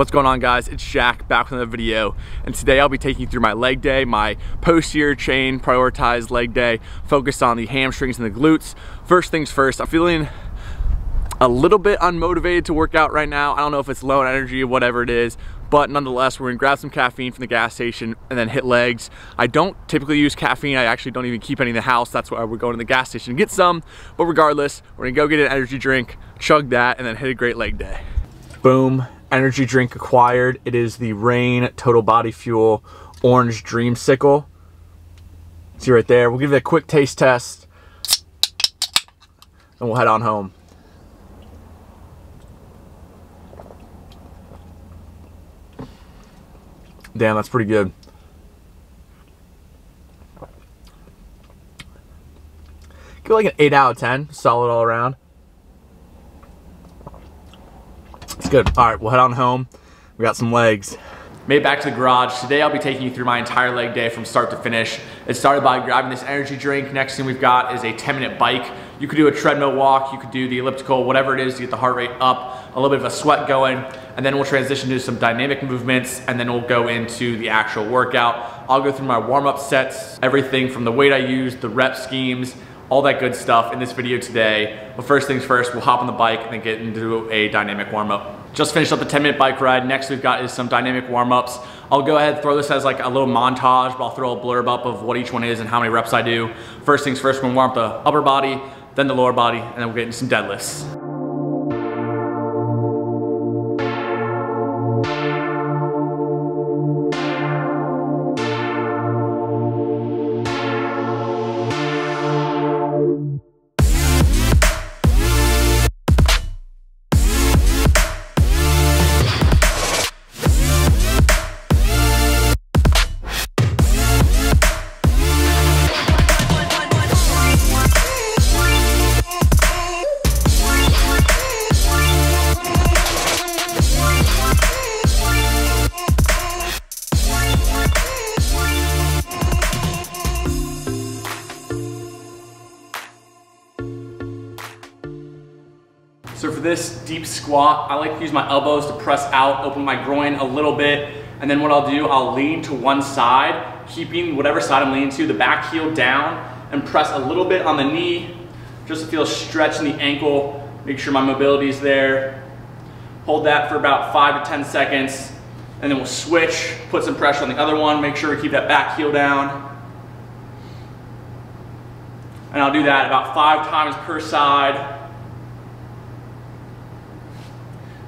What's going on, guys? It's Jack back with another video, and today I'll be taking you through my leg day, my posterior chain prioritized leg day, focused on the hamstrings and the glutes. First things first, I'm feeling a little bit unmotivated to work out right now. I don't know if it's low in energy or whatever it is, but nonetheless, we're gonna grab some caffeine from the gas station and then hit legs. I don't typically use caffeine. I actually don't even keep any in the house. That's why we're going to the gas station to get some. But regardless, we're gonna go get an energy drink, chug that, and then hit a great leg day. Boom, energy drink acquired. It is the Rain Total Body Fuel Orange Dreamsicle. See right there. We'll give it a quick taste test, and we'll head on home. Damn, that's pretty good. Give it like an 8 out of 10. Solid all around. It's good. All right, we'll head on home. We got some legs. Made it back to the garage. Today I'll be taking you through my entire leg day from start to finish. It started by grabbing this energy drink. Next thing we've got is a 10-minute bike. You could do a treadmill walk, you could do the elliptical, whatever it is to get the heart rate up, a little bit of a sweat going, and then we'll transition to some dynamic movements, and then we'll go into the actual workout. I'll go through my warm-up sets, everything from the weight I use, the rep schemes, all that good stuff in this video today. But first things first, we'll hop on the bike and then get into a dynamic warm-up. Just finished up the 10-minute bike ride. Next we've got is some dynamic warm-ups. I'll go ahead and throw this as like a little montage, but I'll throw a blurb up of what each one is and how many reps I do. First things first, we're gonna warm up the upper body, then the lower body, and then we'll get into some deadlifts. So for this deep squat, I like to use my elbows to press out, open my groin a little bit, and then what I'll do, I'll lean to one side, keeping whatever side I'm leaning to, the back heel down, and press a little bit on the knee, just to feel a stretch in the ankle, make sure my mobility is there. Hold that for about 5 to 10 seconds, and then we'll switch, put some pressure on the other one, make sure we keep that back heel down. And I'll do that about 5 times per side.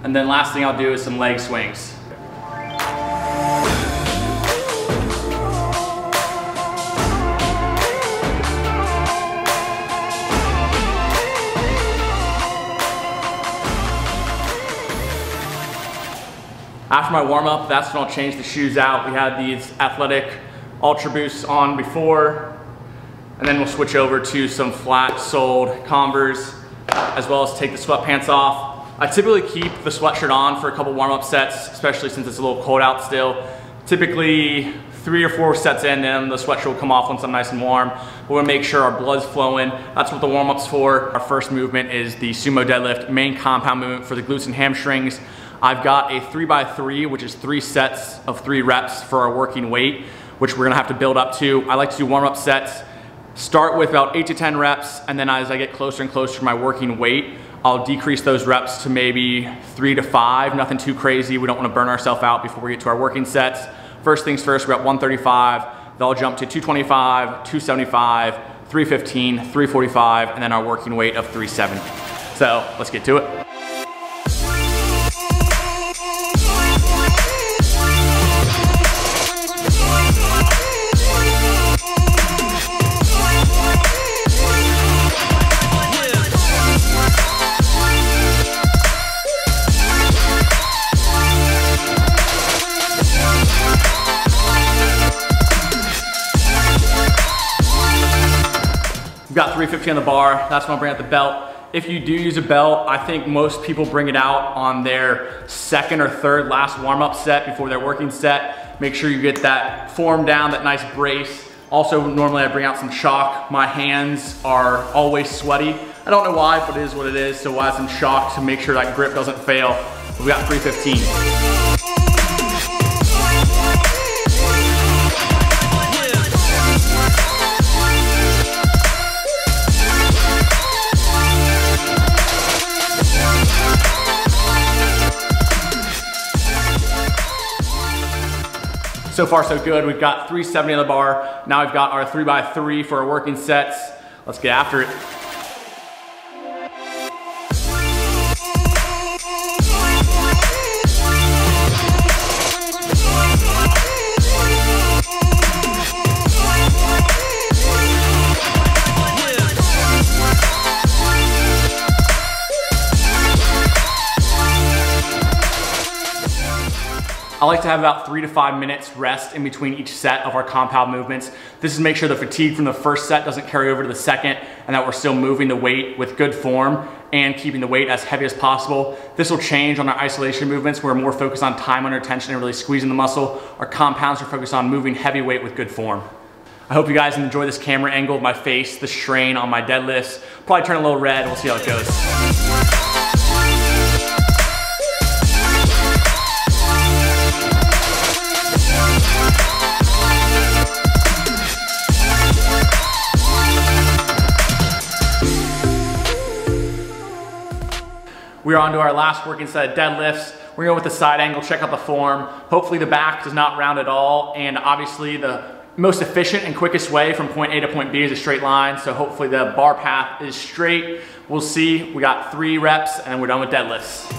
And then last thing I'll do is some leg swings. After my warm up, that's when I'll change the shoes out. We had these athletic Ultra Boosts on before, and then we'll switch over to some flat soled Converse, as well as take the sweatpants off. I typically keep the sweatshirt on for a couple warm-up sets, especially since it's a little cold out still. Typically 3 or 4 sets in, and the sweatshirt will come off once I'm nice and warm. We're gonna make sure our blood's flowing. That's what the warm-up's for. Our first movement is the Sumo Deadlift, main compound movement for the glutes and hamstrings. I've got a 3x3, which is 3 sets of 3 reps for our working weight, which we're gonna have to build up to. I like to do warm-up sets, start with about 8 to 10 reps, and then as I get closer and closer to my working weight, I'll decrease those reps to maybe 3 to 5, nothing too crazy. We don't want to burn ourselves out before we get to our working sets. First things first, we're at 135, then I'll jump to 225, 275, 315, 345, and then our working weight of 370. So let's get to it. We've got 350 on the bar. That's when I'll bring out the belt. If you do use a belt, I think most people bring it out on their second or third last warm-up set before their working set. Make sure you get that form down, that nice brace. Also, normally I bring out some chalk. My hands are always sweaty. I don't know why, but it is what it is. So I have some chalk to make sure that grip doesn't fail. But we got 315. So far so good. We've got 370 on the bar. Now we've got our 3x3 for our working sets. Let's get after it. I like to have about 3 to 5 minutes rest in between each set of our compound movements. This is to make sure the fatigue from the first set doesn't carry over to the second and that we're still moving the weight with good form and keeping the weight as heavy as possible. This will change on our isolation movements. We're more focused on time under tension and really squeezing the muscle. Our compounds are focused on moving heavy weight with good form. I hope you guys enjoy this camera angle of my face, the strain on my deadlifts. Probably turn a little red, we'll see how it goes. We are on to our last working set of deadlifts. We're going with the side angle, check out the form. Hopefully the back does not round at all. And obviously the most efficient and quickest way from point A to point B is a straight line. So hopefully the bar path is straight. We'll see. We got 3 reps and we're done with deadlifts.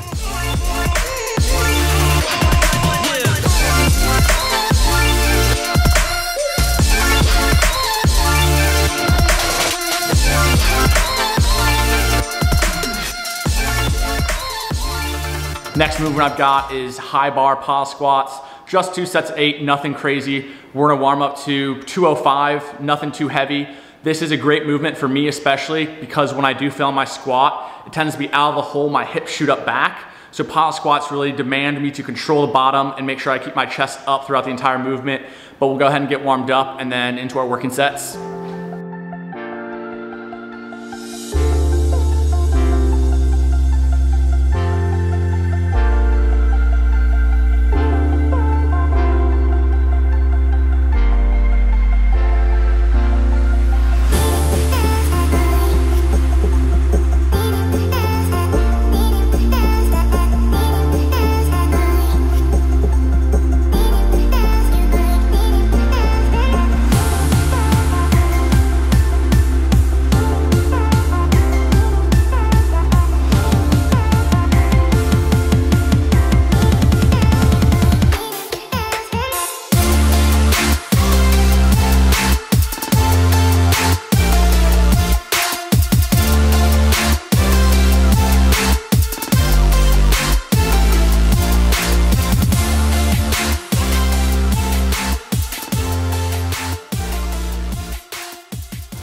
Next movement I've got is high bar paw squats. Just 2 sets of 8, nothing crazy. We're gonna warm up to 205, nothing too heavy. This is a great movement for me especially because when I do fail my squat, it tends to be out of the hole, my hips shoot up back. So paw squats really demand me to control the bottom and make sure I keep my chest up throughout the entire movement. But we'll go ahead and get warmed up and then into our working sets.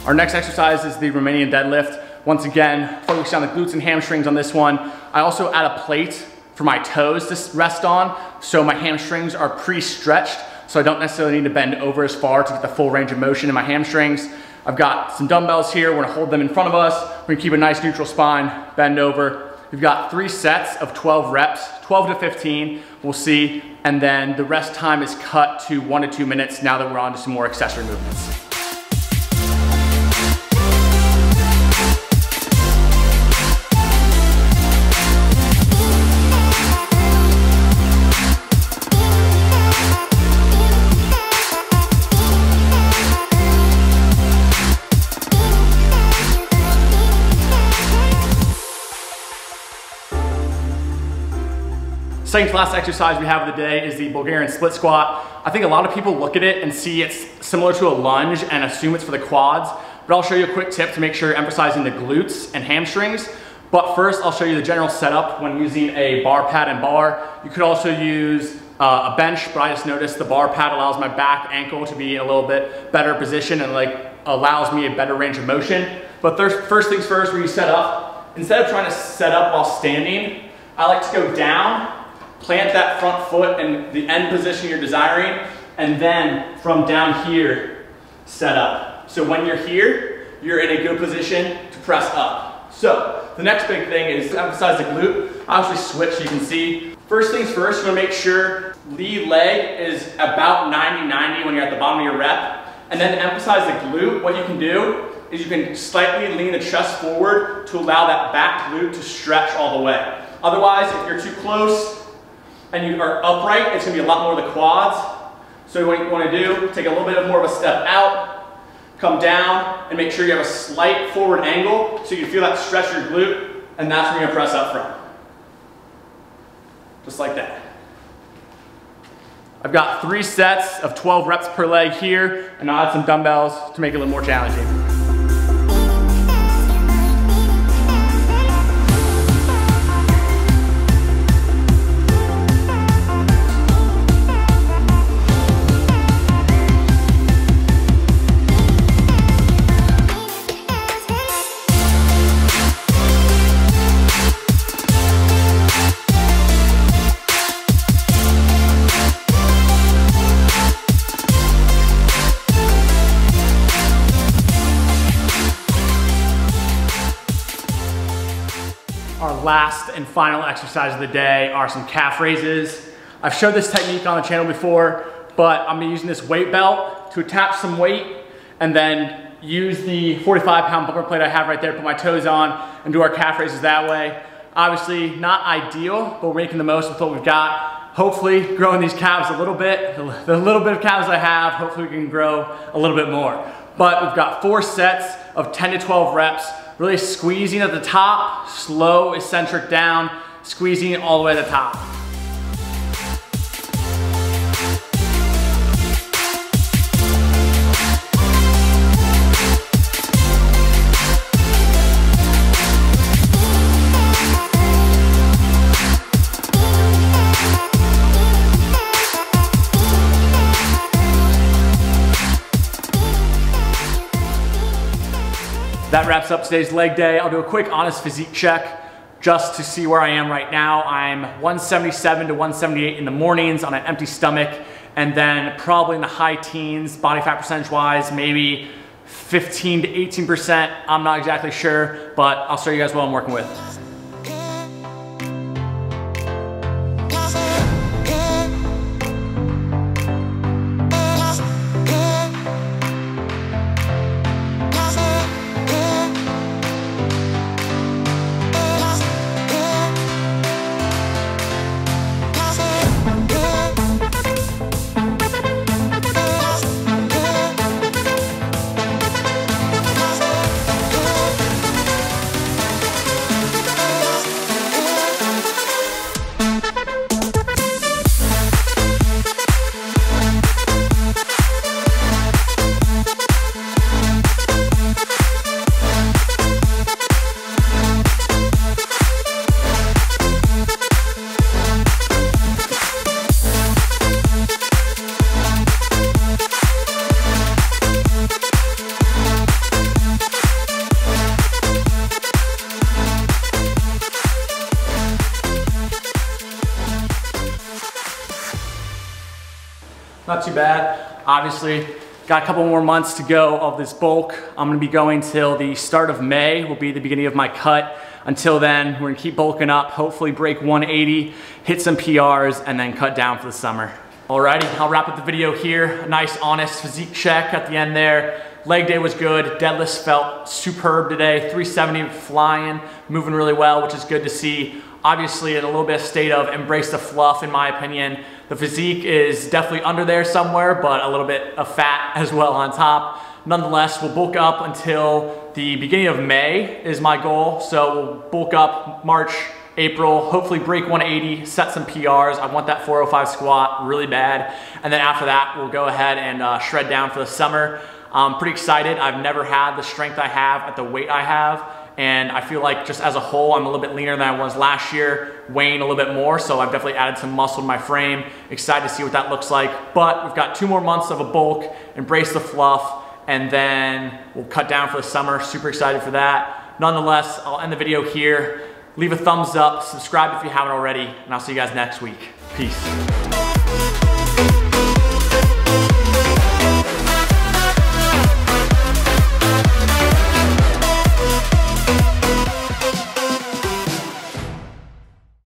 Our next exercise is the Romanian deadlift. Once again, focus on the glutes and hamstrings on this one. I also add a plate for my toes to rest on, so my hamstrings are pre-stretched, so I don't necessarily need to bend over as far to get the full range of motion in my hamstrings. I've got some dumbbells here. We're gonna hold them in front of us. We're gonna keep a nice neutral spine, bend over. We've got 3 sets of 12 reps, 12 to 15, we'll see. And then the rest time is cut to 1 to 2 minutes now that we're on to some more accessory movements. Second to last exercise we have of the day is the Bulgarian split squat. I think a lot of people look at it and see it's similar to a lunge and assume it's for the quads, but I'll show you a quick tip to make sure you're emphasizing the glutes and hamstrings. But first I'll show you the general setup when using a bar pad and bar. You could also use a bench, but I just noticed the bar pad allows my back ankle to be in a little bit better position and allows me a better range of motion. But first things first, when you set up, instead of trying to set up while standing, I like to go down, plant that front foot in the end position you're desiring, and then from down here, set up. So when you're here, you're in a good position to press up. So the next big thing is to emphasize the glute. I actually switch so you can see. First things first, you're gonna make sure lead leg is about 90-90 when you're at the bottom of your rep. And then to emphasize the glute, what you can do is you can slightly lean the chest forward to allow that back glute to stretch all the way. Otherwise, if you're too close and you are upright, it's gonna be a lot more of the quads. So what you want to do, take a little bit more of a step out, come down, and make sure you have a slight forward angle so you can feel that stretch your glute, and that's when you're going to press up front. Just like that. I've got 3 sets of 12 reps per leg here, and I'll add some dumbbells to make it a little more challenging. Our last and final exercise of the day are some calf raises. I've showed this technique on the channel before, but I'm gonna be using this weight belt to attach some weight and then use the 45-pound bumper plate I have right there, put my toes on, and do our calf raises that way. Obviously not ideal, but we're making the most with what we've got. Hopefully growing these calves a little bit, the little bit of calves I have, hopefully we can grow a little bit more. But we've got 4 sets of 10 to 12 reps, really squeezing at the top, slow eccentric down, squeezing all the way to the top. That wraps up today's leg day. I'll do a quick honest physique check just to see where I am right now. I'm 177 to 178 in the mornings on an empty stomach, and then probably in the high teens, body fat percentage wise, maybe 15 to 18%. I'm not exactly sure, but I'll show you guys what I'm working with. Not too bad. Obviously, got a couple more months to go of this bulk. I'm gonna be going till the start of May, will be the beginning of my cut. Until then, we're gonna keep bulking up, hopefully break 180, hit some PRs, and then cut down for the summer. Alrighty, I'll wrap up the video here. A nice, honest physique check at the end there. Leg day was good. Deadlifts felt superb today. 370 flying, moving really well, which is good to see. Obviously in a little bit of state of embrace the fluff, in my opinion. The physique is definitely under there somewhere, but a little bit of fat as well on top. Nonetheless, we'll bulk up until the beginning of May is my goal. So we'll bulk up March, April, hopefully break 180, set some PRs. I want that 405 squat really bad. And then after that, we'll go ahead and shred down for the summer. I'm pretty excited. I've never had the strength I have at the weight I have. And I feel like just as a whole, I'm a little bit leaner than I was last year, weighing a little bit more. So I've definitely added some muscle to my frame. Excited to see what that looks like. But we've got 2 more months of a bulk, embrace the fluff, and then we'll cut down for the summer. Super excited for that. Nonetheless, I'll end the video here. Leave a thumbs up, subscribe if you haven't already, and I'll see you guys next week. Peace.